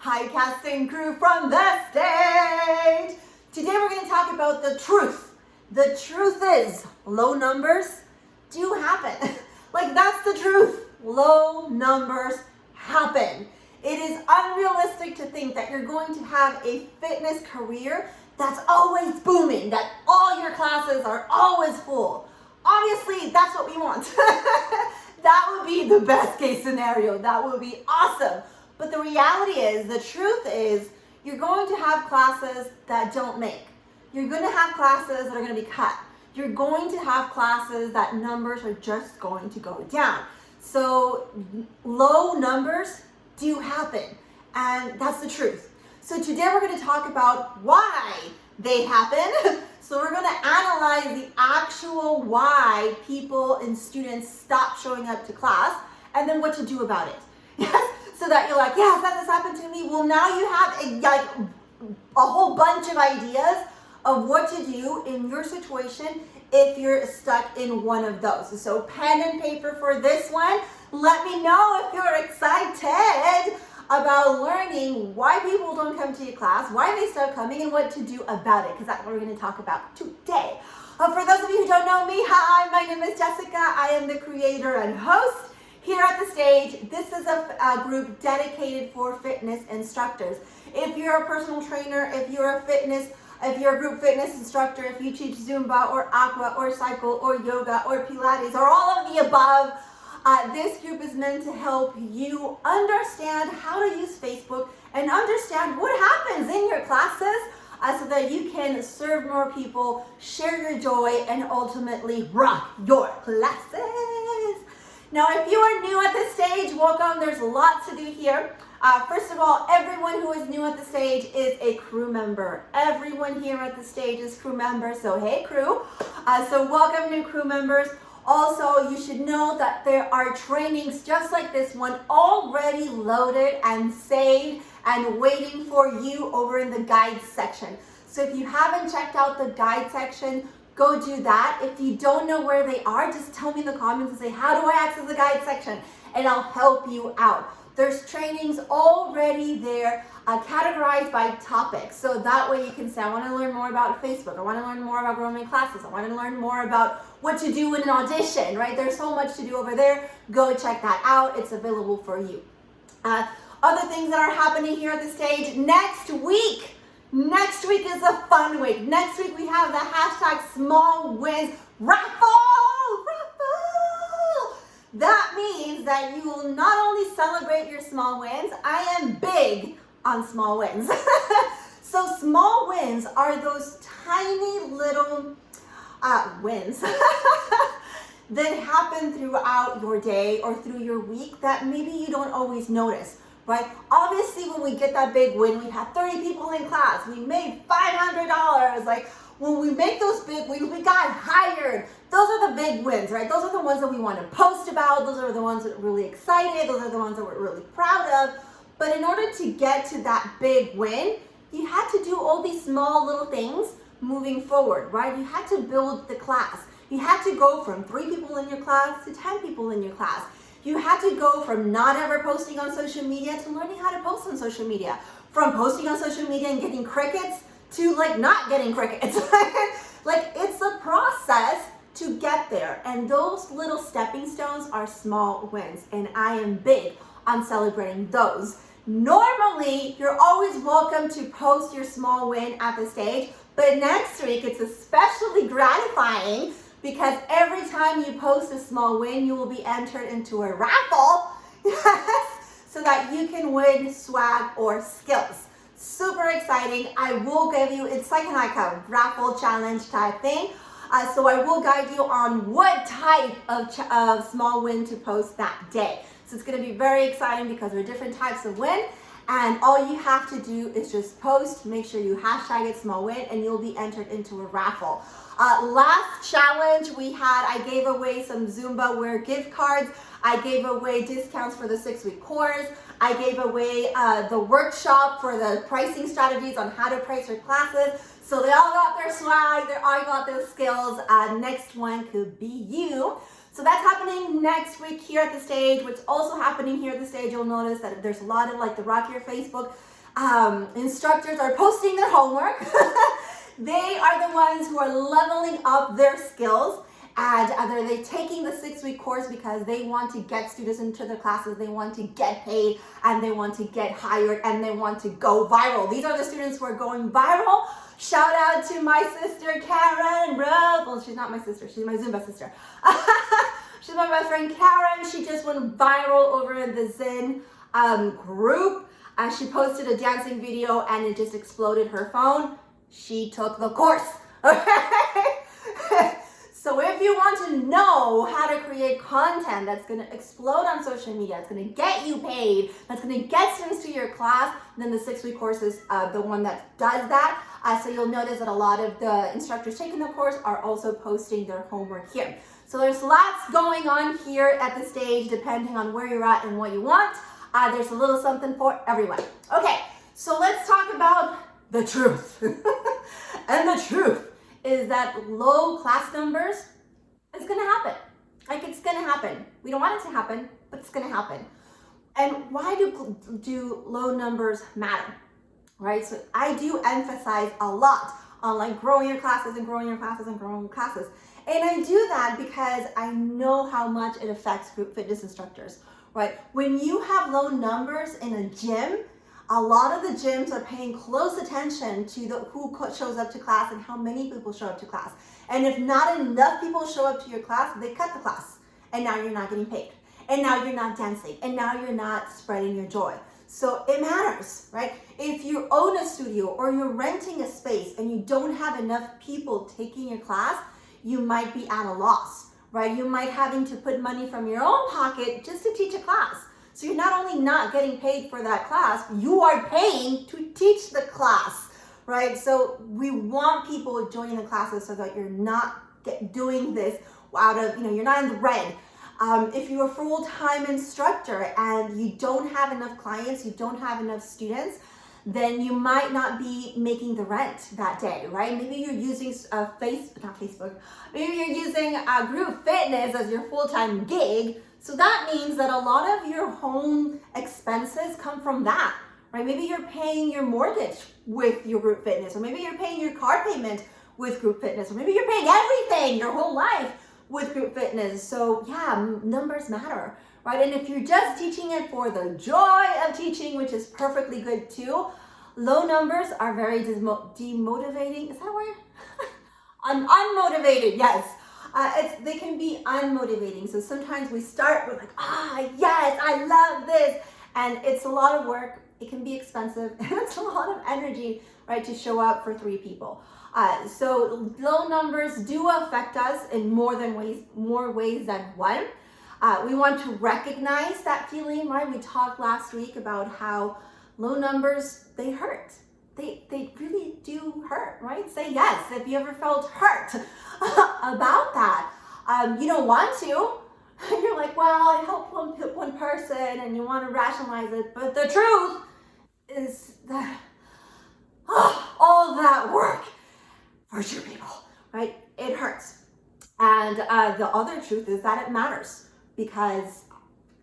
Hi, cast and crew from the stage. Today we're going to talk about the truth. The truth is, low numbers do happen. Like, that's the truth. Low numbers happen. It is unrealistic to think that you're going to have a fitness career that's always booming, that all your classes are always full. Obviously, that's what we want. That would be the best case scenario. That would be awesome. But the reality is, the truth is, you're going to have classes that don't make. You're going to have classes that are going to be cut. You're going to have classes that numbers are just going to go down. So low numbers do happen, and that's the truth. So today we're going to talk about why they happen. So we're going to analyze the actual why people and students stop showing up to class, and then what to do about it. Yes? So that you're like, yes, that has happened to me. Well, now you have a whole bunch of ideas of what to do in your situation if you're stuck in one of those. So pen and paper for this one. Let me know if you're excited about learning why people don't come to your class, why they start coming, and what to do about it, because that's what we're going to talk about today. For those of you who don't know me, hi, my name is Jessica. I am the creator and host here at the stage. This is a group dedicated for fitness instructors. If you're a personal trainer, if you're a group fitness instructor, if you teach Zumba or Aqua or cycle or yoga or Pilates or all of the above, this group is meant to help you understand how to use Facebook and understand what happens in your classes so that you can serve more people, share your joy, and ultimately rock your classes. Now, if you are new at this stage, welcome. There's lots to do here. First of all, everyone who is new at the stage is a crew member. Everyone here at the stage is crew members, so hey crew. So welcome new crew members. Also, you should know that there are trainings just like this one already loaded and saved and waiting for you over in the guide section. So if you haven't checked out the guide section, go do that. If you don't know where they are, just tell me in the comments and say, how do I access the guide section? And I'll help you out. There's trainings already there, categorized by topics. So that way you can say, I want to learn more about Facebook. I want to learn more about growing my classes. I want to learn more about what to do in an audition, right? There's so much to do over there. Go check that out. It's available for you. Other things that are happening here at the stage next week. Next week is a fun week. Next week we have the hashtag small wins raffle. That means that you will not only celebrate your small wins, I am big on small wins. So small wins are those tiny little wins that happen throughout your day or through your week that maybe you don't always notice, right? Obviously, when we get that big win, we had 30 people in class, we made $500, like when we make those big wins, we got hired. Those are the big wins, right? Those are the ones that we want to post about. Those are the ones that are really excited. Those are the ones that we're really proud of. But in order to get to that big win, you had to do all these small little things moving forward, right? You had to build the class. You had to go from 3 people in your class to 10 people in your class. You had to go from not ever posting on social media to learning how to post on social media. From posting on social media and getting crickets to like not getting crickets. Like, it's a process to get there, and those little stepping stones are small wins, and I am big on celebrating those. Normally, you're always welcome to post your small win at the stage, but next week it's especially gratifying because every time you post a small win, you will be entered into a raffle so that you can win swag or skills. Super exciting. I will give you, it's like a raffle challenge type thing. So I will guide you on what type of small win to post that day. So it's going to be very exciting because there are different types of win. And all you have to do is just post, make sure you hashtag it small win, and you'll be entered into a raffle. Last challenge we had, I gave away some Zumba Wear gift cards. I gave away discounts for the 6-week course. I gave away the workshop for the pricing strategies on how to price your classes. So they all got their swag, they all got their skills. Next one could be you. So So that's happening next week here at the stage. What's also happening here at the stage, you'll notice that there's a lot of like the Rock Your Facebook instructors are posting their homework. They are the ones who are leveling up their skills, and they're taking the 6-week course because they want to get students into their classes, they want to get paid, and they want to get hired, and they want to go viral. These are the students who are going viral. Shout out to my sister Karen, bro. Well, she's not my sister, she's my Zumba sister. She's my best friend Karen. She just went viral over in the Zen group. She posted a dancing video and it just exploded her phone. She took the course. Okay? So if you want to know how to create content that's going to explode on social media, it's going to get you paid, that's going to get students to your class, then the 6-week course is the one that does that. So you'll notice that a lot of the instructors taking the course are also posting their homework here. So there's lots going on here at the stage depending on where you're at and what you want. There's a little something for everyone. Okay, so let's talk about the truth. And the truth is that low class numbers is going to happen. Like, it's going to happen. We don't want it to happen, but it's going to happen. And why do low numbers matter? Right? So I do emphasize a lot on like growing your classes and growing your classes and growing your classes. And I do that because I know how much it affects group fitness instructors, right? When you have low numbers in a gym, a lot of the gyms are paying close attention to who shows up to class and how many people show up to class. And if not enough people show up to your class, they cut the class. And now you're not getting paid. And now you're not dancing. And now you're not spreading your joy. So it matters, right? If you own a studio or you're renting a space and you don't have enough people taking your class, you might be at a loss, right? You might having to put money from your own pocket just to teach a class. So you're not only not getting paid for that class, you are paying to teach the class, right? So we want people joining the classes so that you're not doing this out of, you're not in the red. If you're a full-time instructor and you don't have enough clients, you don't have enough students, then you might not be making the rent that day, right? Maybe you're using maybe you're using group fitness as your full-time gig. So that means that a lot of your home expenses come from that, right? Maybe you're paying your mortgage with your group fitness, or maybe you're paying your car payment with group fitness, or maybe you're paying everything, your whole life with group fitness. So yeah, numbers matter, right? And if you're just teaching it for the joy of teaching, which is perfectly good too, low numbers are very demotivating. Is that a word? Unmotivated, yes. They can be unmotivating. So sometimes we start with like, yes, I love this. And it's a lot of work. It can be expensive. And it's a lot of energy, right, to show up for 3 people. So low numbers do affect us in more ways than one. We want to recognize that feeling, right? We talked last week about how low numbers, they hurt. They really do hurt, right? Say yes if you ever felt hurt about that. You don't want to. You're like, well, I helped one person, and you want to rationalize it. But the truth is that all that work for 2 people, right? It hurts. And the other truth is that it matters, because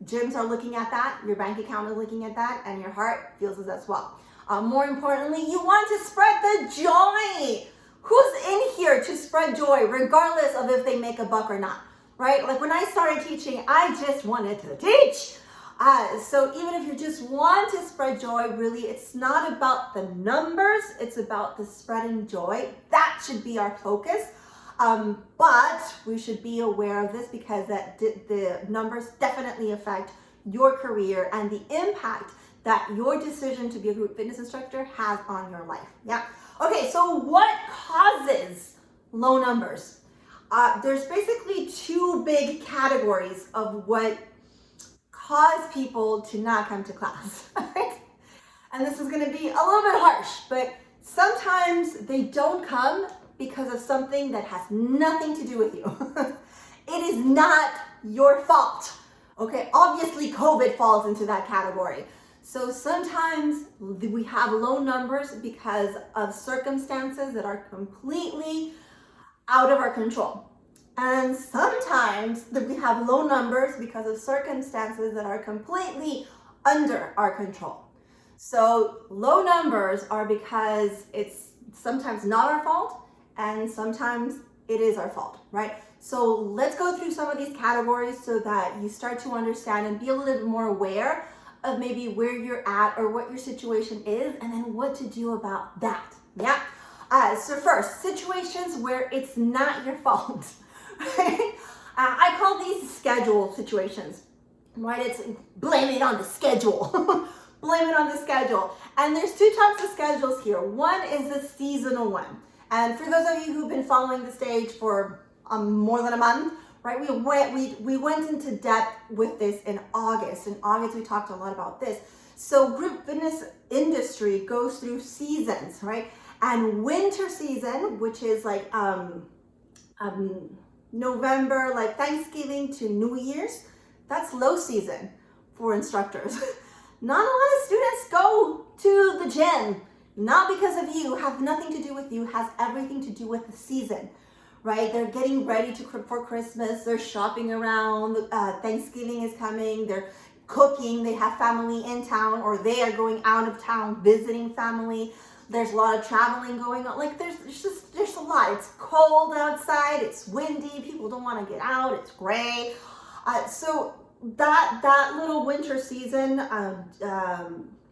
gyms are looking at that, your bank account is looking at that, and your heart feels it as well. More importantly, you want to spread the joy. Who's in here to spread joy, regardless of if they make a buck or not, right? Like when I started teaching, I just wanted to teach. So even if you just want to spread joy, really, it's not about the numbers, it's about the spreading joy. That should be our focus. But we should be aware of this, because the numbers definitely affect your career and the impact that your decision to be a group fitness instructor has on your life. Yeah. Okay, so what causes low numbers? There's basically 2 big categories of what cause people to not come to class. Right? And this is going to be a little bit harsh, but sometimes they don't come because of something that has nothing to do with you. It is not your fault. Okay, obviously COVID falls into that category. So sometimes we have low numbers because of circumstances that are completely out of our control. And sometimes we have low numbers because of circumstances that are completely under our control. So low numbers are because it's sometimes not our fault and sometimes it is our fault, right? So let's go through some of these categories so that you start to understand and be a little bit more aware of maybe where you're at or what your situation is and then what to do about that, yeah? So first, situations where it's not your fault. Right? I call these schedule situations, right? It's blame it on the schedule. Blame it on the schedule. And there's two types of schedules here. One is the seasonal one. And for those of you who've been following the stage for more than a month, right? We went into depth with this in August. In August, we talked a lot about this. So group fitness industry goes through seasons, right? And winter season, which is like November, like Thanksgiving to New Year's, that's low season for instructors. Not a lot of students go to the gym, not because of you, have nothing to do with you, has everything to do with the season, right? They're getting ready for Christmas, they're shopping around, Thanksgiving is coming, they're cooking, they have family in town, or they are going out of town visiting family. There's a lot of traveling going on. Like there's a lot. It's cold outside. It's windy. People don't want to get out. It's gray. So that little winter season,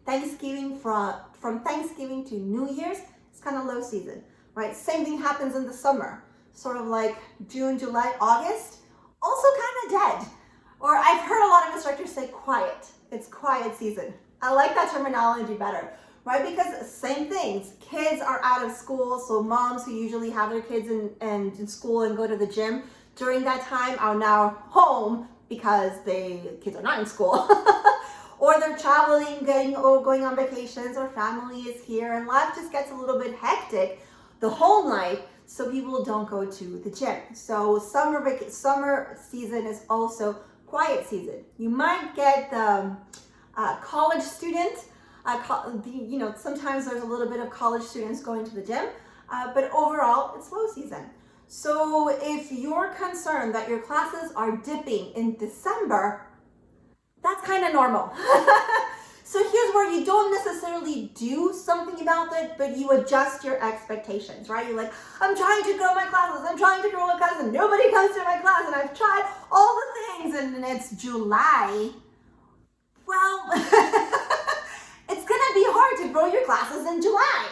Thanksgiving from Thanksgiving to New Year's, it's kind of low season, right? Same thing happens in the summer, sort of like June, July, August, also kind of dead. Or I've heard a lot of instructors say quiet. It's quiet season. I like that terminology better. Right, because same things, kids are out of school, so moms who usually have their kids in school and go to the gym during that time are now home because kids are not in school. Or they're traveling, going on vacations, or family is here, and life just gets a little bit hectic, the home life, so people don't go to the gym. So summer season is also quiet season. You might get the college student. Sometimes there's a little bit of college students going to the gym, but overall it's low season. So if you're concerned that your classes are dipping in December, that's kind of normal. So here's where you don't necessarily do something about it, but you adjust your expectations, right? You're like, I'm trying to grow my classes, and nobody comes to my class, and I've tried all the things, and it's July. Well, it's gonna be hard to grow your classes in July.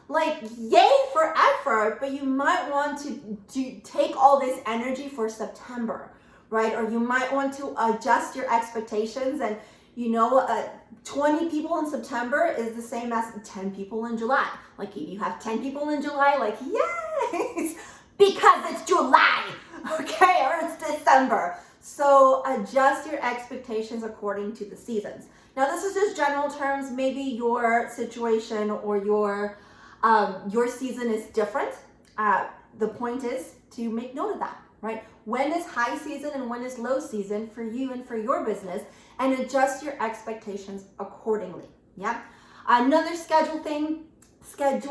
Like, yay for effort, but you might want to take all this energy for September, right? Or you might want to adjust your expectations, and 20 people in September is the same as 10 people in July. Like, if you have 10 people in July, like, yes, because it's July, okay, or it's December. So adjust your expectations according to the seasons. Now, this is just general terms. Maybe your situation or your season is different. The point is to make note of that, right? When is high season and when is low season for you and for your business, and adjust your expectations accordingly, yeah? Another scheduling. Let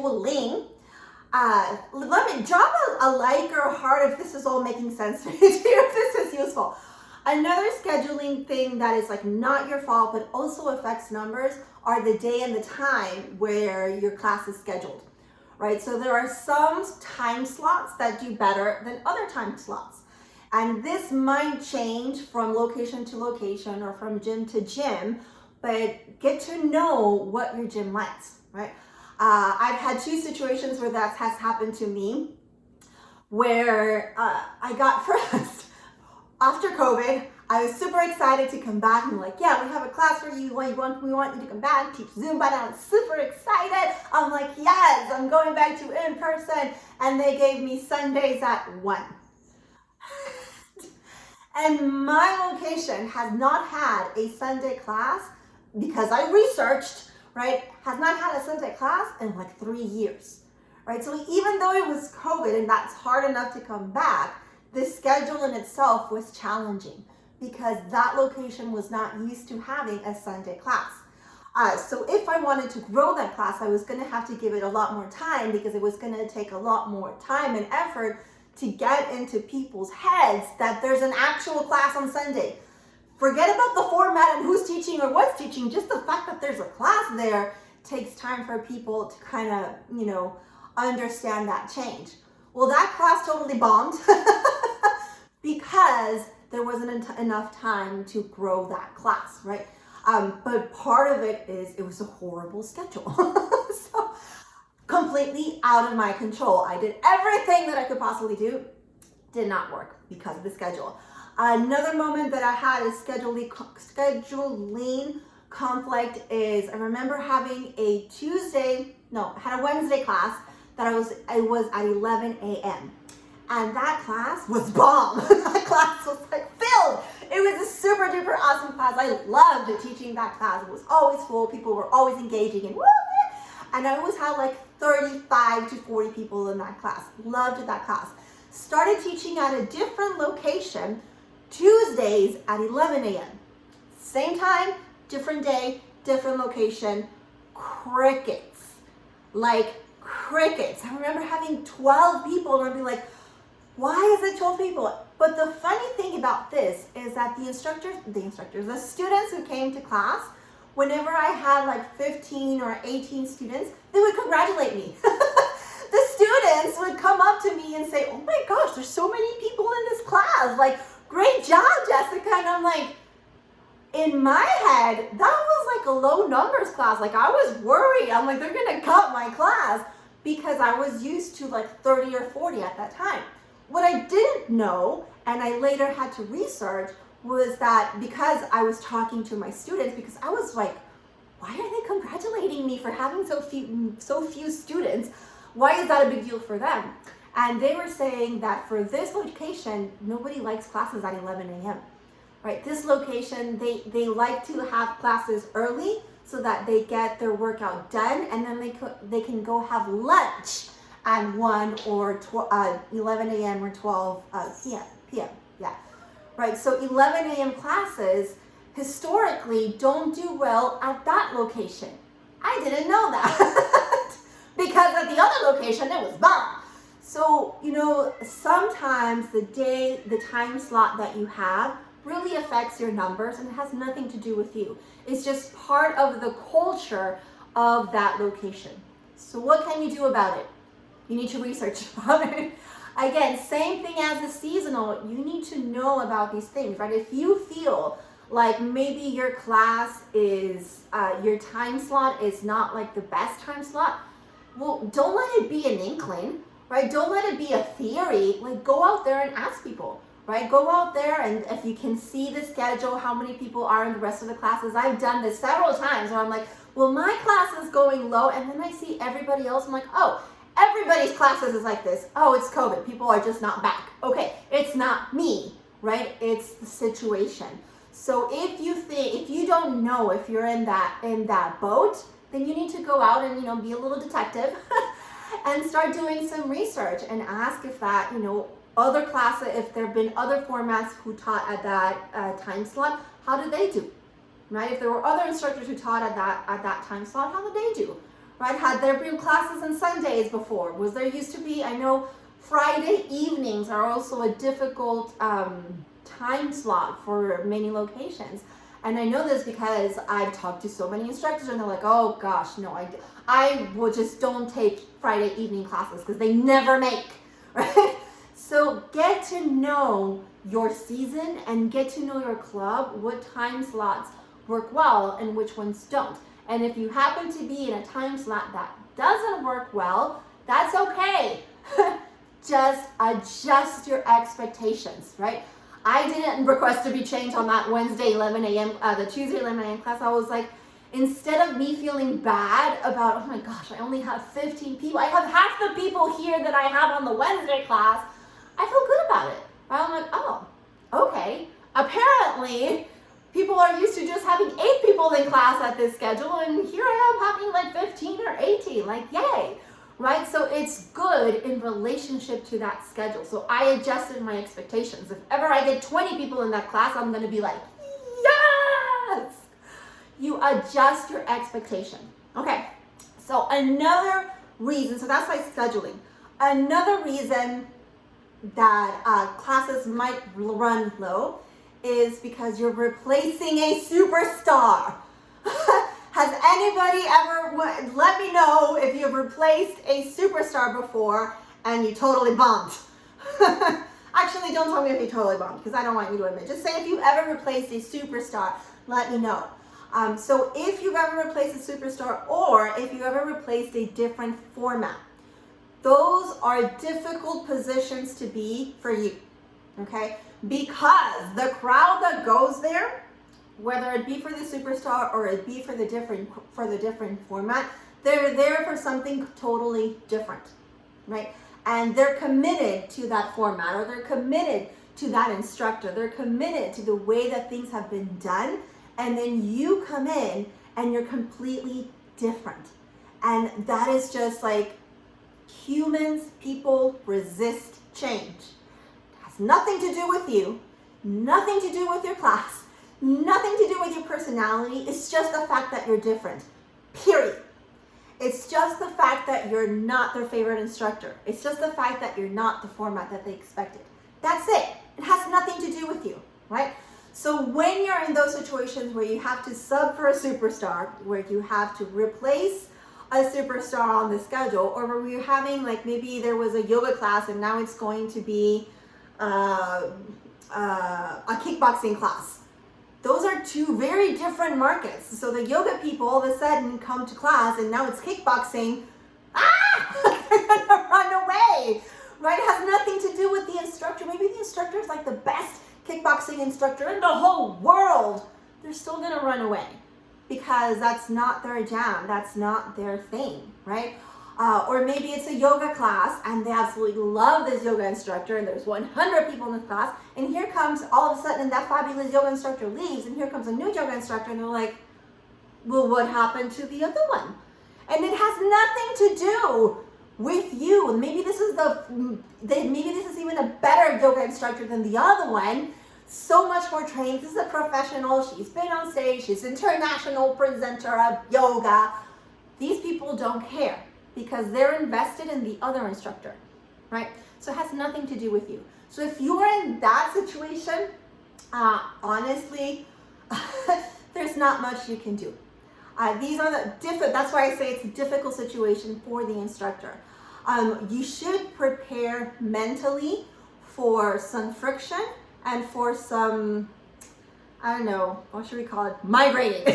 me drop a like or a heart if this is all making sense to you, if this is useful. Another scheduling thing that is like not your fault but also affects numbers are the day and the time where your class is scheduled, right? So there are some time slots that do better than other time slots. And this might change from location to location or from gym to gym, but get to know what your gym likes, right? I've had two situations where that has happened to me, where I got first, after COVID, I was super excited to come back and like, yeah, we have a class for you. We want you to come back, teach Zumba. And I was super excited. I'm like, yes, I'm going back to in person. And they gave me Sundays at 1. And my location has not had a Sunday class, because I researched, right, has not had a Sunday class in like 3 years, right? So even though it was COVID and that's hard enough to come back, the schedule in itself was challenging because that location was not used to having a Sunday class. So if I wanted to grow that class, I was going to have to give it a lot more time, because it was going to take a lot more time and effort to get into people's heads that there's an actual class on Sunday. Forget about the format and who's teaching or what's teaching. Just the fact that there's a class there takes time for people to kind of, understand that change. Well, that class totally bombed because there wasn't enough time to grow that class, right? But part of it is it was a horrible schedule. So completely out of my control. I did everything that I could possibly do. Did not work because of the schedule. Another moment that I had is scheduling conflict is I remember having a I had a Wednesday class that it was at 11 a.m. And that class was bomb. That class was like filled. It was a super duper awesome class. I loved teaching that class. It was always full. People were always engaging and woo! And I always had like 35 to 40 people in that class. Loved that class. Started teaching at a different location Tuesdays at 11 a.m. Same time, different day, different location. Crickets. Like crickets. I remember having 12 people and I'd be like, why is it 12 people? But the funny thing about this is that the students who came to class, whenever I had like 15 or 18 students, they would congratulate me. The students would come up to me and say, oh my gosh, there's so many people in this class. Like, great job, Jessica. And I'm like, in my head, that was like a low numbers class. Like I was worried. I'm like, they're gonna cut my class because I was used to like 30 or 40 at that time. What I didn't know, and I later had to research, was that because I was talking to my students, because I was like, why are they congratulating me for having so few students? Why is that a big deal for them? And they were saying that for this location, nobody likes classes at 11 a.m. Right? This location, they like to have classes early so that they get their workout done, and then they can go have lunch at 1 or 11 a.m. or 12 p.m. Yeah, right. So 11 a.m. classes historically don't do well at that location. I didn't know that because at the other location it was bomb. So sometimes the time slot that you have really affects your numbers and it has nothing to do with you. It's just part of the culture of that location. So what can you do about it? You need to research about it. Again, same thing as the seasonal. You need to know about these things, right? If you feel like maybe your class is, your time slot is not like the best time slot, well, don't let it be an inkling, right? Don't let it be a theory. Like go out there and ask people, right? Go out there and if you can see the schedule, how many people are in the rest of the classes. I've done this several times where I'm like, well, my class is going low, and then I see everybody else. I'm like, oh, everybody's classes is like this. Oh, it's COVID. People are just not back. Okay, it's not me, right? It's the situation. So if you don't know if you're in that boat, then you need to go out and be a little detective and start doing some research and ask if that other classes, if there have been other formats who taught at that time slot, how did they do? Right? If there were other instructors who taught at that time slot, how did they do? Right? Had there been classes on Sundays before? Was there used to be? I know Friday evenings are also a difficult time slot for many locations. And I know this because I've talked to so many instructors and they're like, oh gosh, no, I will just don't take Friday evening classes because they never make, right? So get to know your season and get to know your club, what time slots work well and which ones don't. And if you happen to be in a time slot that doesn't work well, that's okay. Just adjust your expectations, right? I didn't request to be changed on that Wednesday 11 a.m., the Tuesday 11 a.m. class. I was like, instead of me feeling bad about, oh my gosh, I only have 15 people. I have half the people here that I have on the Wednesday class. I feel good about it. I'm like, oh, okay. Apparently, people are used to just having 8 people in class at this schedule, and here I am having like 15 or 18. Like, yay. Right? So it's good in relationship to that schedule. So I adjusted my expectations. If ever I get 20 people in that class, I'm going to be like, yes! You adjust your expectation. Okay. So another reason, so that's like scheduling. Another reason that classes might run low is because you're replacing a superstar. Has anybody ever, let me know if you've replaced a superstar before and you totally bombed. Actually, don't tell me if you totally bombed because I don't want you to admit. Just say if you've ever replaced a superstar, let me know. So if you've ever replaced a superstar or if you ever replaced a different format, those are difficult positions to be for you, okay? Because the crowd that goes there, whether it be for the superstar or it be for the different format, they're there for something totally different, right? And they're committed to that format, or they're committed to that instructor. They're committed to the way that things have been done. And then you come in and you're completely different. And that is just like humans, people resist change. It has nothing to do with you, nothing to do with your class, nothing to do with your personality. It's just the fact that you're different, period. It's just the fact that you're not their favorite instructor. It's just the fact that you're not the format that they expected. That's it. It has nothing to do with you, right? So when you're in those situations where you have to sub for a superstar, where you have to replace a superstar on the schedule, or where you're having, like, maybe there was a yoga class and now it's going to be a kickboxing class. Those are two very different markets. So the yoga people all of a sudden come to class and now it's kickboxing. They're gonna run away, right? It has nothing to do with the instructor. Maybe the instructor is like the best kickboxing instructor in the whole world. They're still gonna run away because that's not their jam. That's not their thing, right? Or maybe it's a yoga class and they absolutely love this yoga instructor and there's 100 people in the class, and here comes all of a sudden that fabulous yoga instructor leaves and here comes a new yoga instructor and they're like, well, what happened to the other one? And it has nothing to do with you. Maybe this is even a better yoga instructor than the other one. So much more trained. This is a professional. She's been on stage. She's international presenter of yoga. These people don't care, because they're invested in the other instructor, right? So it has nothing to do with you. So if you're in that situation, honestly, there's not much you can do. These are that's why I say it's a difficult situation for the instructor. You should prepare mentally for some friction and for some, I don't know, what should we call it? Migrating.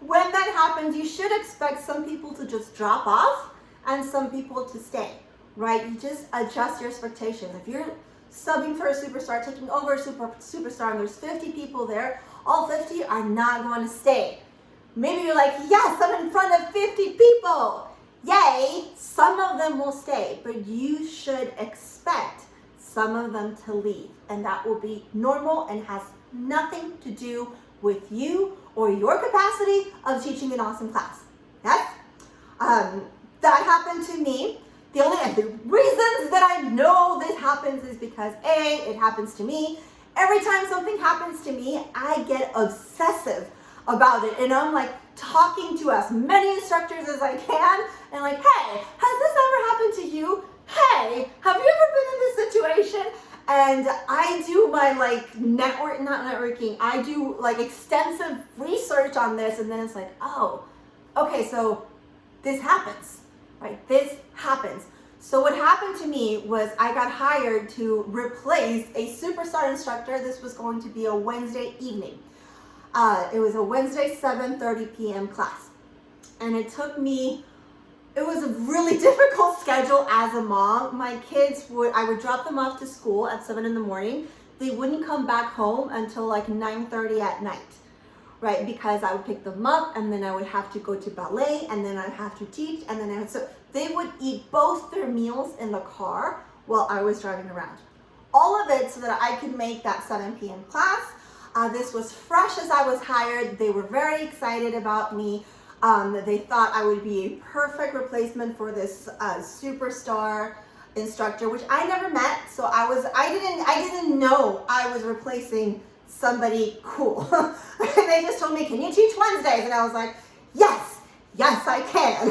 When that happens, you should expect some people to just drop off and some people to stay, right? You just adjust your expectations. If you're subbing for a superstar, taking over a superstar, and there's 50 people there, all 50 are not going to stay. Maybe you're like, yes, I'm in front of 50 people. Yay, some of them will stay, but you should expect some of them to leave. And that will be normal and has nothing to do with you or your capacity of teaching an awesome class. Yes? That happened to me. The reasons that I know this happens is because A, it happens to me. Every time something happens to me, I get obsessive about it. And I'm like talking to as many instructors as I can. And like, hey, has this ever happened to you? Hey, have you ever been in this situation? And I do my I do like extensive research on this, and then it's like, oh, okay, so this happens, right? This happens. So what happened to me was I got hired to replace a superstar instructor. This was going to be a Wednesday evening. It was a Wednesday 7:30 p.m. class. And it was a really difficult schedule as a mom. My kids I would drop them off to school at 7 in the morning. They wouldn't come back home until like 9:30 at night, right? Because I would pick them up and then I would have to go to ballet and then I'd have to teach and then so they would eat both their meals in the car while I was driving around. All of it so that I could make that 7 p.m. class. This was fresh as I was hired. They were very excited about me. They thought I would be a perfect replacement for this superstar instructor, which I never met. So I didn't know I was replacing somebody cool. They just told me, can you teach Wednesdays? And I was like, yes, I can.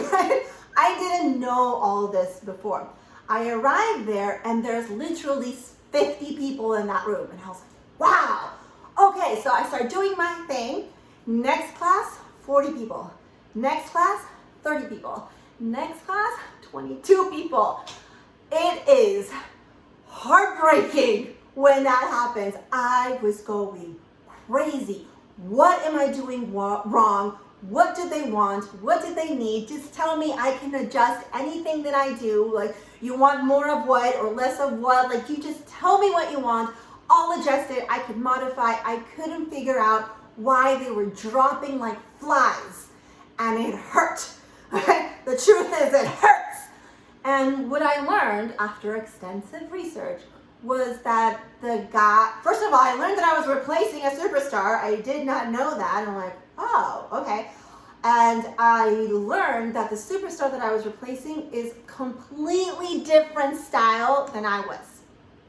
I didn't know all this before. I arrived there and there's literally 50 people in that room. And I was like, wow. Okay, so I start doing my thing. Next class, 40 people. Next class, 30 people. Next class, 22 people. It is heartbreaking when that happens. I was going crazy. What am I doing wrong? What do they want? What do they need? Just tell me, I can adjust anything that I do. Like, you want more of what or less of what? Like, you just tell me what you want. I'll adjust it. I could modify. I couldn't figure out why they were dropping like flies. And it hurt. The truth is, it hurts. And what I learned after extensive research was that the guy, first of all, I learned that I was replacing a superstar. I did not know that. And I'm like, oh, okay. And I learned that the superstar that I was replacing is completely different style than I was.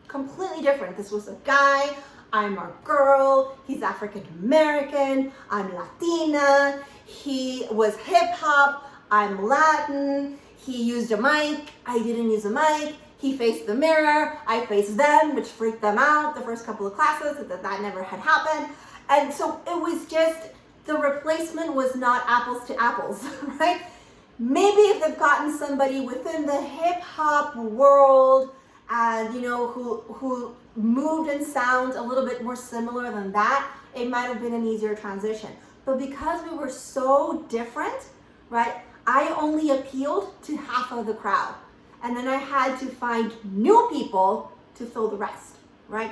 Completely different. This was a guy, I'm a girl, he's African American, I'm Latina, he was hip hop, I'm Latin, he used a mic, I didn't use a mic, he faced the mirror, I faced them, which freaked them out the first couple of classes, that never had happened. And so it was just, the replacement was not apples to apples, right? Maybe if they've gotten somebody within the hip hop world and, you know, who moved and sounds a little bit more similar than that, it might have been an easier transition. But because we were so different, right, I only appealed to half of the crowd. And then I had to find new people to fill the rest, right?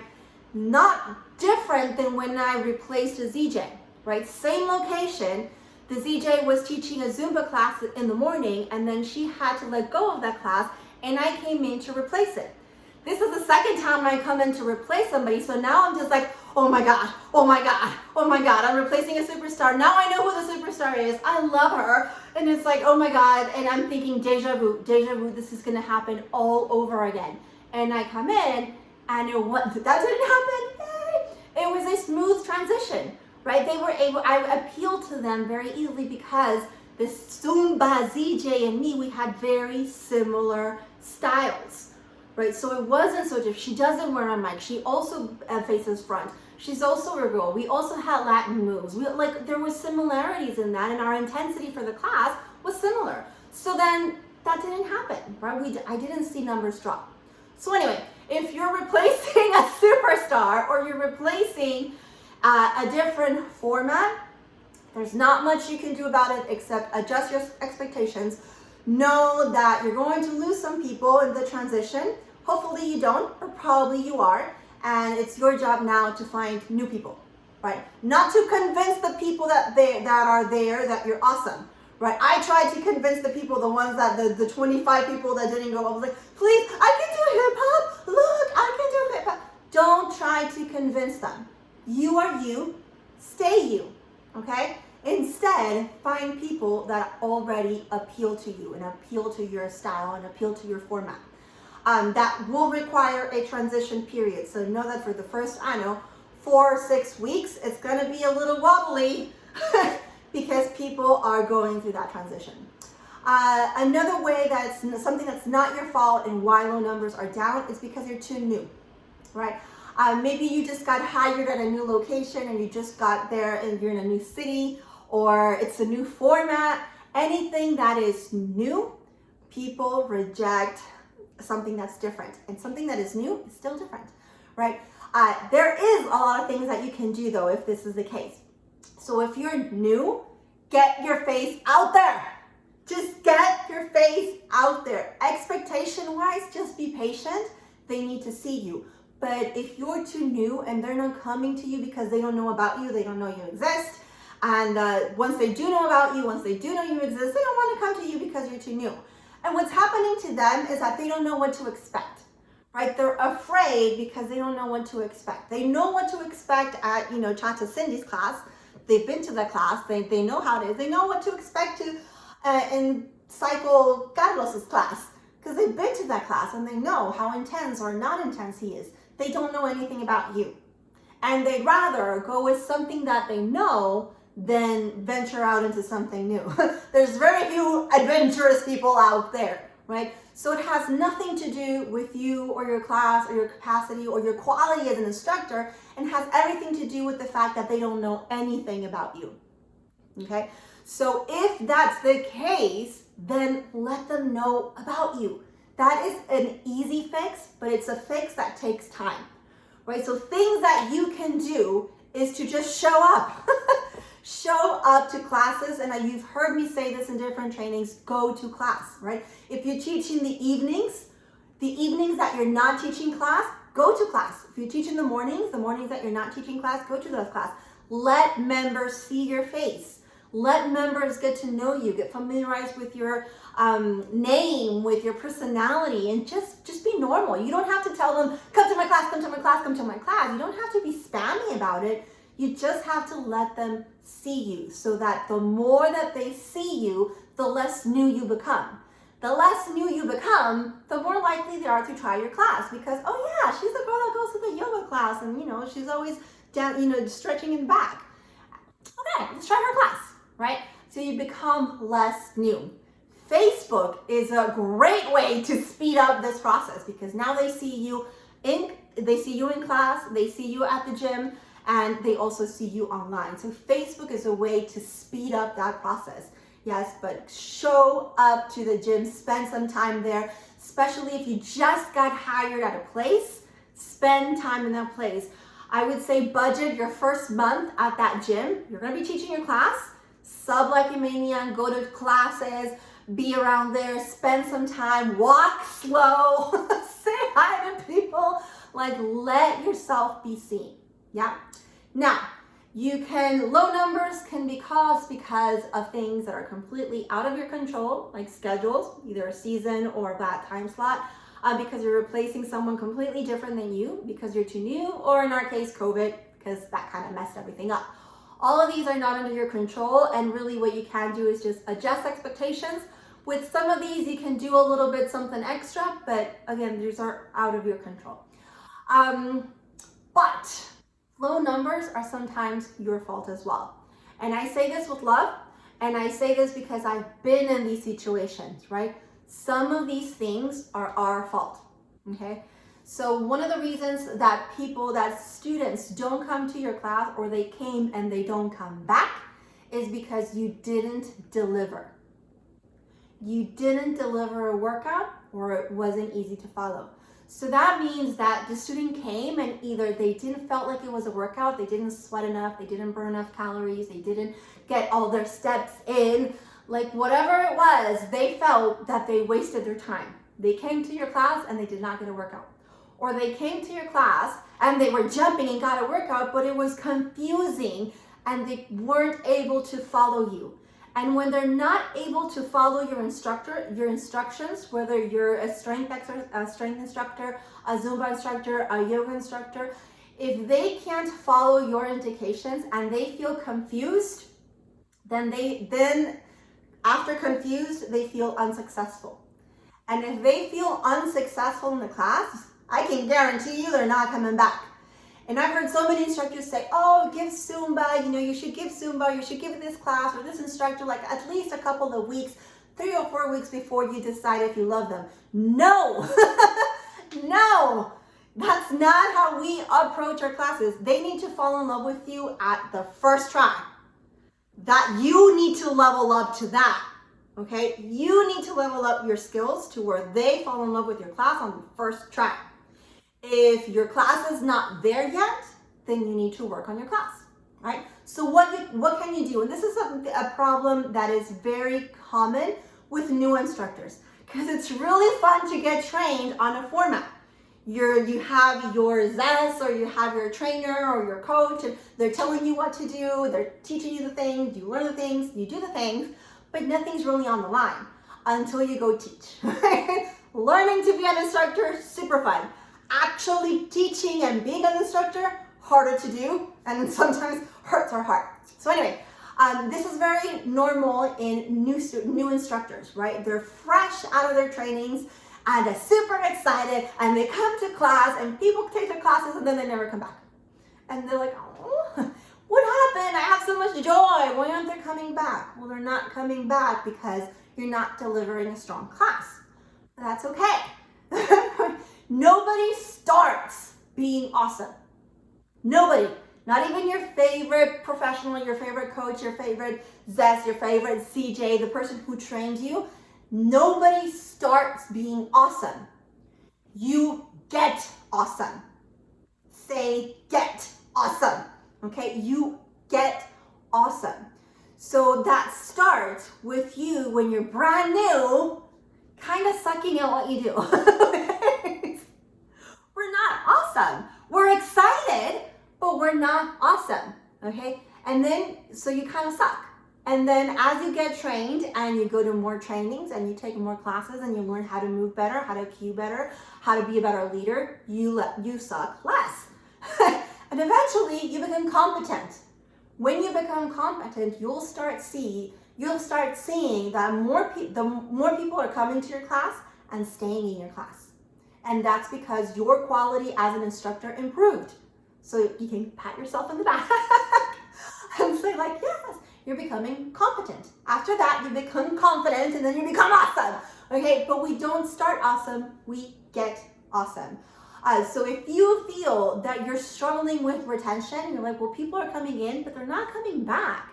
Not different than when I replaced a ZJ, right? Same location. The ZJ was teaching a Zumba class in the morning, and then she had to let go of that class, and I came in to replace it. This is the second time I come in to replace somebody, so now I'm just like, oh my God, oh my God, oh my God, I'm replacing a superstar. Now I know who the superstar is. I love her. And it's like, oh my God, and I'm thinking deja vu, this is gonna happen all over again. And I come in, and that didn't happen. It was a smooth transition, right? They were able, I appealed to them very easily because the Zumba ZJ and me, we had very similar styles. Right, so it wasn't so different. She doesn't wear a mic. She also faces front. She's also a girl. We also had Latin moves. There was similarities in that, and our intensity for the class was similar. So then that didn't happen, right? I didn't see numbers drop. So anyway, if you're replacing a superstar or you're replacing a different format, there's not much you can do about it except adjust your expectations. Know that you're going to lose some people in the transition. Hopefully you don't, or probably you are. And it's your job now to find new people, right? Not to convince the people that are there that you're awesome, right? I tried to convince the people, the ones that, the 25 people that didn't go, I was like, please, I can do hip hop. Look, I can do hip hop. Don't try to convince them. You are you, stay you, okay? Instead, find people that already appeal to you and appeal to your style and appeal to your format. That will require a transition period. So know that for the first, 4 or 6 weeks, it's going to be a little wobbly because people are going through that transition. Another way that's something that's not your fault and why low numbers are down is because you're too new, right? Maybe you just got hired at a new location and you just got there and you're in a new city, or it's a new format. Anything that is new, people reject something that's different, and something that is new is still different, right? There is a lot of things that you can do though if this is the case. So if you're new, get your face out there. Just get your face out there. Expectation-wise, just be patient. They need to see you. But if you're too new and they're not coming to you because they don't know about you, they don't know you exist, and once they do know about you, once they do know you exist, they don't want to come to you because you're too new. And what's happening to them is that they don't know what to expect, right? They're afraid because they don't know what to expect. They know what to expect at, Chata Cindy's class. They've been to that class. They know how it is. They know what to expect in Psycho Carlos's class because they've been to that class and they know how intense or not intense he is. They don't know anything about you. And they'd rather go with something that they know than venture out into something new. There's very few adventurous people out there, right? So it has nothing to do with you or your class or your capacity or your quality as an instructor, and has everything to do with the fact that they don't know anything about you, okay? So if that's the case, then let them know about you. That is an easy fix, but it's a fix that takes time, right? So things that you can do is to just show up. Show up to classes, and you've heard me say this in different trainings, go to class, right? If you're teaching the evenings that you're not teaching class, go to class. If you teach in the mornings that you're not teaching class, go to those class. Let members see your face. Let members get to know you, get familiarized with your name, with your personality, and just be normal. You don't have to tell them, come to my class, come to my class, come to my class. You don't have to be spammy about it. You just have to let them see you, so that the more that they see you, the less new you become. The less new you become, the more likely they are to try your class, because, oh yeah, she's the girl that goes to the yoga class, and she's always down, stretching in back. Okay, let's try her class, right? So you become less new. Facebook is a great way to speed up this process, because now they see you in class, they see you at the gym, and they also see you online. So Facebook is a way to speed up that process. Yes, but show up to the gym, spend some time there, especially if you just got hired at a place, spend time in that place. I would say budget your first month at that gym. You're gonna be teaching your class, sub like a maniac, go to classes, be around there, spend some time, walk slow, say hi to people, like let yourself be seen. Yeah. Now, low numbers can be caused because of things that are completely out of your control, like schedules, either a season or a bad time slot, because you're replacing someone completely different than you, because you're too new, or in our case, COVID, because that kind of messed everything up. All of these are not under your control, and really what you can do is just adjust expectations. With some of these, you can do a little bit something extra, but again, these are out of your control. But low numbers are sometimes your fault as well. And I say this with love, and I say this because I've been in these situations, right? Some of these things are our fault, okay? So one of the reasons that students don't come to your class, or they came and they don't come back, is because you didn't deliver. You didn't deliver a workout, or it wasn't easy to follow. So that means that the student came and either they didn't felt like it was a workout, they didn't sweat enough, they didn't burn enough calories, they didn't get all their steps in, like whatever it was, they felt that they wasted their time. They came to your class and they did not get a workout. Or they came to your class and they were jumping and got a workout, but it was confusing and they weren't able to follow you. And when they're not able to follow your instructions, whether you're a strength instructor, a Zumba instructor, a yoga instructor, if they can't follow your indications and they feel confused, then after confused, they feel unsuccessful. And if they feel unsuccessful in the class, I can guarantee you they're not coming back. And I've heard so many instructors say, oh, give Zumba, you should give Zumba, you should give this class or this instructor like at least a couple of weeks, 3 or 4 weeks before you decide if you love them. No, no, that's not how we approach our classes. They need to fall in love with you at the first try. That you need to level up to that, okay? You need to level up your skills to where they fall in love with your class on the first try. If your class is not there yet, then you need to work on your class, right? So what can you do? And this is a problem that is very common with new instructors, because it's really fun to get trained on a format. You have your ZES, or you have your trainer or your coach, and they're telling you what to do, they're teaching you the things, you learn the things, you do the things, but nothing's really on the line until you go teach. Learning to be an instructor, super fun. Actually teaching and being an instructor, harder to do, and sometimes hurts our heart. So anyway, this is very normal in new instructors, right? They're fresh out of their trainings and they're super excited, and they come to class and people take their classes and then they never come back. And they're like, oh, what happened? I have so much joy. Why aren't they coming back? Well, they're not coming back because you're not delivering a strong class. That's okay. Nobody starts being awesome. Nobody. Not even your favorite professional, your favorite coach, your favorite Zest, your favorite CJ, the person who trained you. Nobody starts being awesome. You get awesome. Say get awesome. Okay, you get awesome. So that starts with you when you're brand new, kind of sucking at what you do. We're not awesome. We're excited, but we're not awesome. Okay, and then so you kind of suck. And then as you get trained and you go to more trainings and you take more classes and you learn how to move better, how to cue better, how to be a better leader, you suck less. And eventually you become competent. When you become competent, you'll start seeing that the more people are coming to your class and staying in your class. And that's because your quality as an instructor improved. So you can pat yourself on the back and say like, yes, you're becoming competent. After that, you become confident and then you become awesome. Okay, but we don't start awesome, we get awesome. So if you feel that you're struggling with retention, you're like, well, people are coming in, but they're not coming back.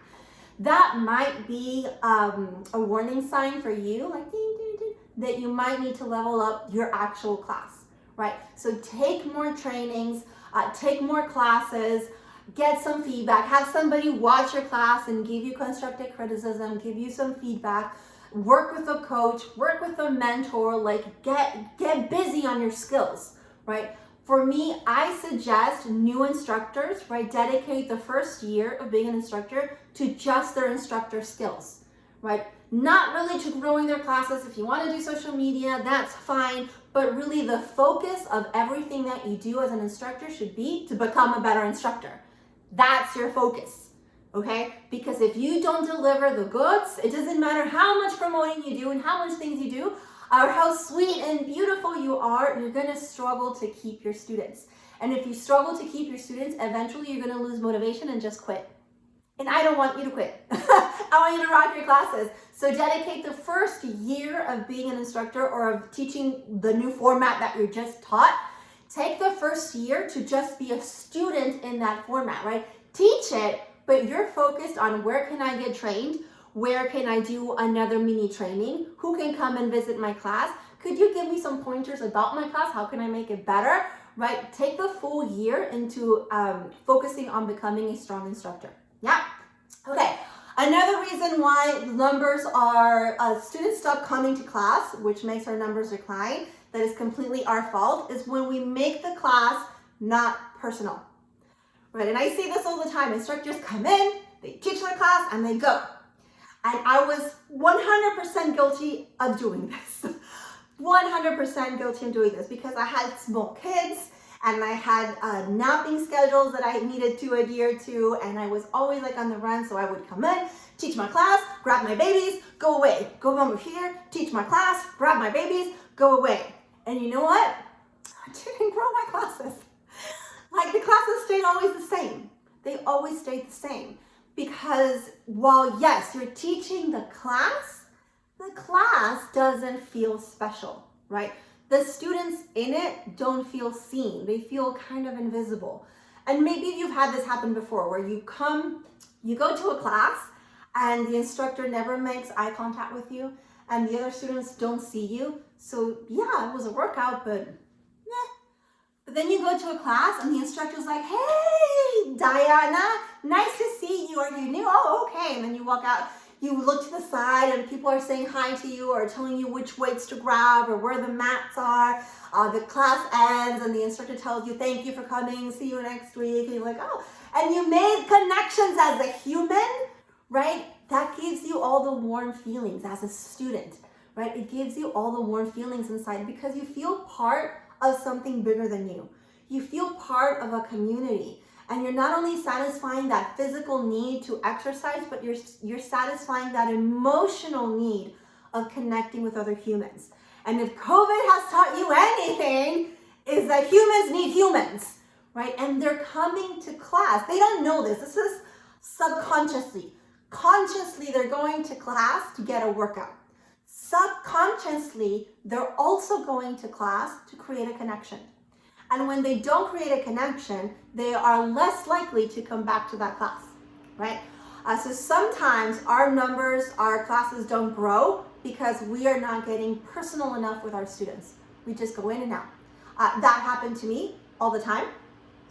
That might be a warning sign for you, like ding, ding, ding, that you might need to level up your actual class, right? So take more trainings, take more classes, get some feedback, have somebody watch your class and give you constructive criticism, give you some feedback, work with a coach, work with a mentor, like get busy on your skills, right? For me, I suggest new instructors, right, dedicate the first year of being an instructor to just their instructor skills, right? Not really to growing their classes. If you want to do social media, that's fine. But really the focus of everything that you do as an instructor should be to become a better instructor. That's your focus, okay? Because if you don't deliver the goods, it doesn't matter how much promoting you do and how much things you do, or how sweet and beautiful you are, you're gonna struggle to keep your students. And if you struggle to keep your students, eventually you're gonna lose motivation and just quit. And I don't want you to quit. I want you to rock your classes. So dedicate the first year of being an instructor or of teaching the new format that you're just taught. Take the first year to just be a student in that format, right? Teach it, but you're focused on where can I get trained? Where can I do another mini training? Who can come and visit my class? Could you give me some pointers about my class? How can I make it better? Right? Take the full year into focusing on becoming a strong instructor. Yeah? Okay. Another reason why numbers are, students stop coming to class, which makes our numbers decline, that is completely our fault, is when we make the class not personal. Right? And I see this all the time. Instructors come in, they teach their class, and they go. And I was 100% guilty of doing this. 100% guilty of doing this because I had small kids and I had napping schedules that I needed to adhere to, and I was always like on the run. So I would come in, teach my class, grab my babies, go away. Go over here, teach my class, grab my babies, go away. And you know what? I didn't grow my classes. Like the classes stayed always the same. They always stayed the same. Because while yes, you're teaching the class doesn't feel special, right? The students in it don't feel seen. They feel kind of invisible. And maybe you've had this happen before where you go to a class and the instructor never makes eye contact with you and the other students don't see you. So yeah, it was a workout, but But then you go to a class and the instructor's like, hey, Diana, nice to see you. Are you new? Oh, okay. And then you walk out, you look to the side and people are saying hi to you or telling you which weights to grab or where the mats are. The class ends and the instructor tells you, thank you for coming. See you next week. And you're like, oh, and you made connections as a human, right? That gives you all the warm feelings as a student, right? It gives you all the warm feelings inside because you feel part of something bigger than you. You feel part of a community, and you're not only satisfying that physical need to exercise, but you're satisfying that emotional need of connecting with other humans. And if COVID has taught you anything, is that humans need humans, right? And they're coming to class. They don't know this. This is subconsciously. Consciously, they're going to class to get a workout. subconsciously, they're also going to class to create a connection. And when they don't create a connection, they are less likely to come back to that class, right? So sometimes our numbers, our classes don't grow because we are not getting personal enough with our students. We just go in and out. That happened to me all the time.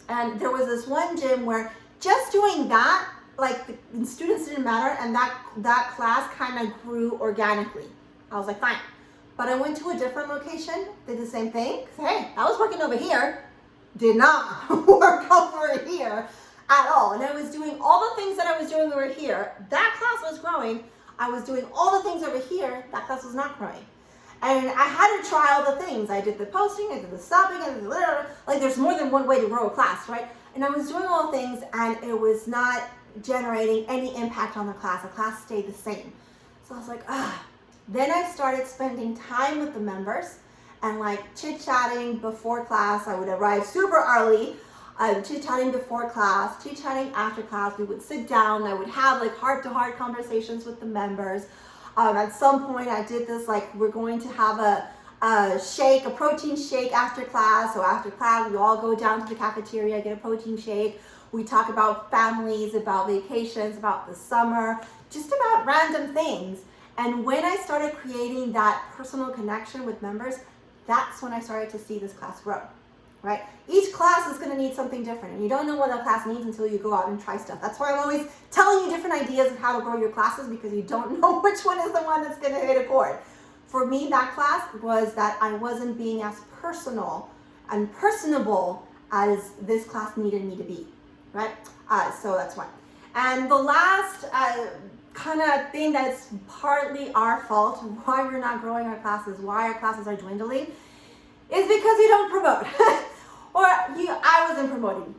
And there was this one gym where just doing that, like the students didn't matter, and that class kind of grew organically. I was like, fine. But I went to a different location, did the same thing. Hey, I was working over here, did not work over here at all. And I was doing all the things that I was doing over here. That class was growing. I was doing all the things over here. That class was not growing. And I had to try all the things. I did the posting, I did the stopping, I did the like there's more than one way to grow a class, right? And I was doing all the things and it was not generating any impact on the class. The class stayed the same. So I was like, ah. Then I started spending time with the members and like chit-chatting before class. I would arrive super early, chit-chatting before class, chit-chatting after class. We would sit down. I would have like heart-to-heart conversations with the members. At some point I did this, like we're going to have a shake, a protein shake after class. So after class, we all go down to the cafeteria, get a protein shake. We talk about families, about vacations, about the summer, just about random things. And when I started creating that personal connection with members, that's when I started to see this class grow, right? Each class is going to need something different, and you don't know what that class needs until you go out and try stuff. That's why I'm always telling you different ideas of how to grow your classes, because you don't know which one is the one that's going to hit a chord. For me, that class was that I wasn't being as personal and personable as this class needed me to be, right? So that's one. And the last kind of thing that's partly our fault, why we're not growing our classes, why our classes are dwindling, is because you don't promote. I wasn't promoting.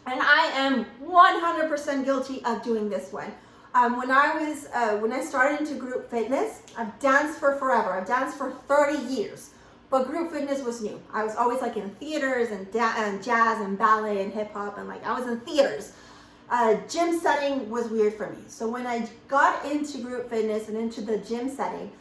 And I am 100% guilty of doing this one. When I started into group fitness, I've danced for forever. I've danced for 30 years. But group fitness was new. I was always like in theaters and jazz and ballet and hip hop, and like I was in theaters. Gym setting was weird for me. So when I got into group fitness and into the gym setting,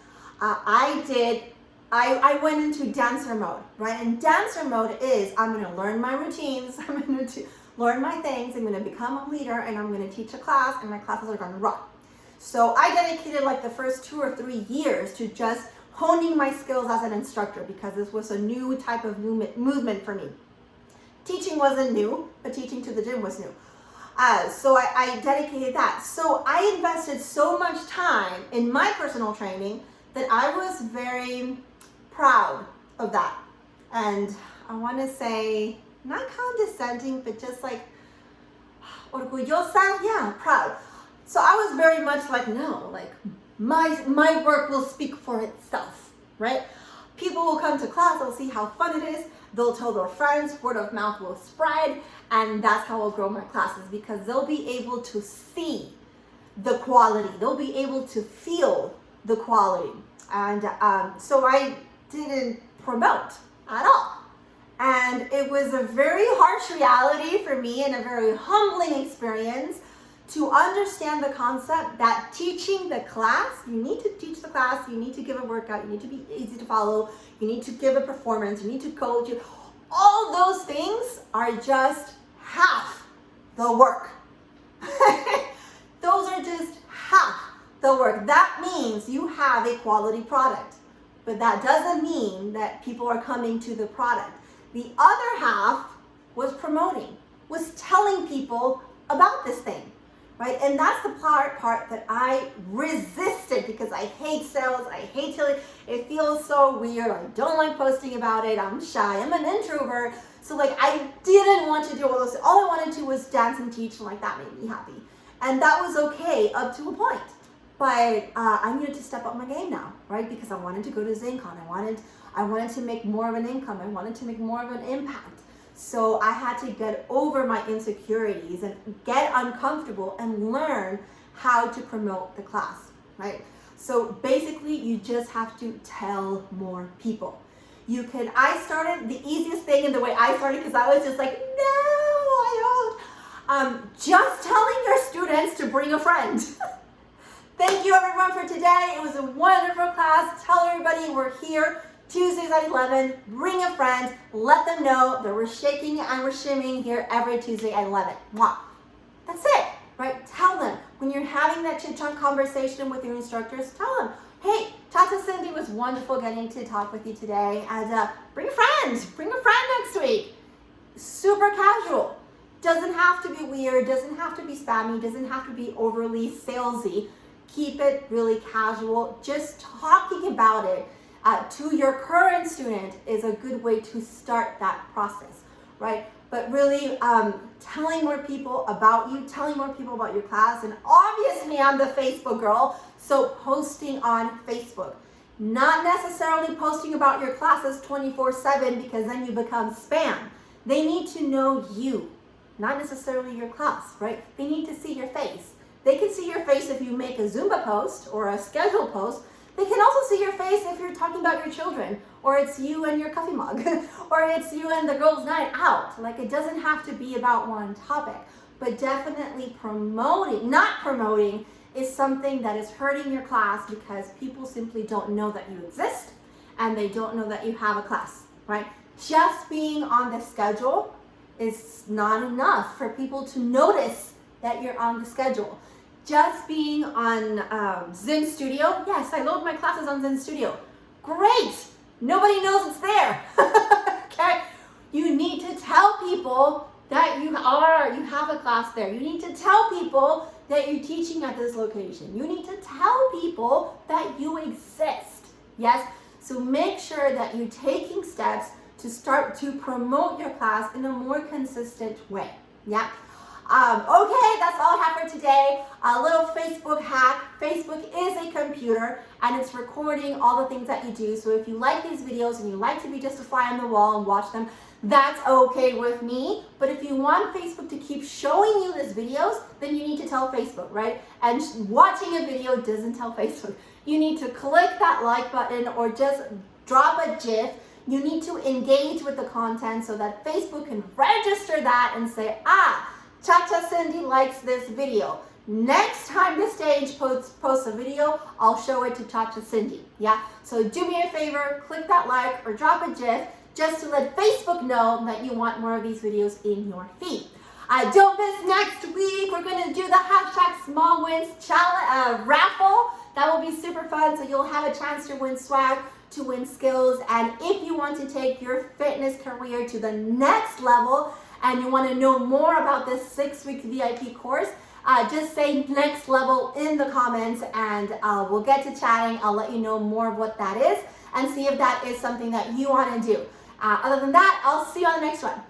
I went into dancer mode, right? And dancer mode is, I'm gonna learn my routines, I'm gonna learn my things, I'm gonna become a leader, and I'm gonna teach a class, and my classes are gonna rock. So I dedicated like the first 2 or 3 years to just honing my skills as an instructor, because this was a new type of movement for me. Teaching wasn't new, but teaching to the gym was new. So I dedicated that. So I invested so much time in my personal training that I was very proud of that. And I want to say, not condescending, but just like orgullosa, yeah, proud. So I was very much like, no, like my work will speak for itself, right? People will come to class, they'll see how fun it is, they'll tell their friends, word of mouth will spread, and that's how I'll grow my classes, because they'll be able to see the quality, they'll be able to feel the quality. And so I didn't promote at all. And it was a very harsh reality for me and a very humbling experience to understand the concept that teaching the class, you need to teach the class, you need to give a workout, you need to be easy to follow, you need to give a performance, you need to coach. All those things are just half the work. Those are just half the work. That means you have a quality product, but that doesn't mean that people are coming to the product. The other half was promoting, was telling people about this thing. Right? And that's the part that I resisted, because I hate sales, I hate telling, it feels so weird, I don't like posting about it, I'm shy, I'm an introvert. So like I didn't want to do all those, all I wanted to was dance and teach, and like that made me happy. And that was okay up to a point. But I needed to step up my game now, right? Because I wanted to go to ZaneCon, I wanted to make more of an income, I wanted to make more of an impact. So I had to get over my insecurities and get uncomfortable and learn how to promote the class, right? So basically you just have to tell more people. I started the easiest thing, and the way I started, because I was just like, no, I don't. Just telling your students to bring a friend. Thank you everyone for today. It was a wonderful class. Tell everybody we're here Tuesdays at 11. Bring a friend. Let them know that we're shaking and we're shimmying here every Tuesday at 11. Mwah. That's it, right? Tell them when you're having that chit-chat conversation with your instructors, tell them, hey, Tata Cindy was wonderful getting to talk with you today. And bring a friend. Bring a friend next week. Super casual. Doesn't have to be weird. Doesn't have to be spammy. Doesn't have to be overly salesy. Keep it really casual. Just talking about it to your current student is a good way to start that process, right? But really telling more people about you, telling more people about your class, and obviously I'm the Facebook girl, so posting on Facebook. Not necessarily posting about your classes 24/7 because then you become spam. They need to know you, not necessarily your class, right? They need to see your face. They can see your face if you make a Zumba post or a schedule post. They can also see your face if you're talking about your children, or it's you and your coffee mug, or it's you and the girls' night out. Like, it doesn't have to be about one topic, but definitely promoting, not promoting, is something that is hurting your class because people simply don't know that you exist and they don't know that you have a class, right? Just being on the schedule is not enough for people to notice that you're on the schedule. Just being on Zen Studio, yes, I load my classes on Zen Studio. Great, nobody knows it's there, okay? You need to tell people that you have a class there. You need to tell people that you're teaching at this location. You need to tell people that you exist, yes? So make sure that you're taking steps to start to promote your class in a more consistent way, yeah? Okay, that's all I have for today. A little Facebook hack. Facebook is a computer and it's recording all the things that you do. So if you like these videos and you like to be just a fly on the wall and watch them, that's okay with me. But if you want Facebook to keep showing you these videos, then you need to tell Facebook, right? And watching a video doesn't tell Facebook. You need to click that like button or just drop a GIF. You need to engage with the content so that Facebook can register that and say, Cha-Cha Cindy likes this video. Next time the stage posts a video, I'll show it to Cha-Cha Cindy, yeah? So do me a favor, click that like or drop a GIF just to let Facebook know that you want more of these videos in your feed. Don't miss next week. We're going to do the hashtag Small Wins challenge, raffle. That will be super fun. So you'll have a chance to win swag, to win skills. And if you want to take your fitness career to the next level and you want to know more about this 6-week VIP course, just say next level in the comments and we'll get to chatting. I'll let you know more of what that is and see if that is something that you want to do. Other than that, I'll see you on the next one.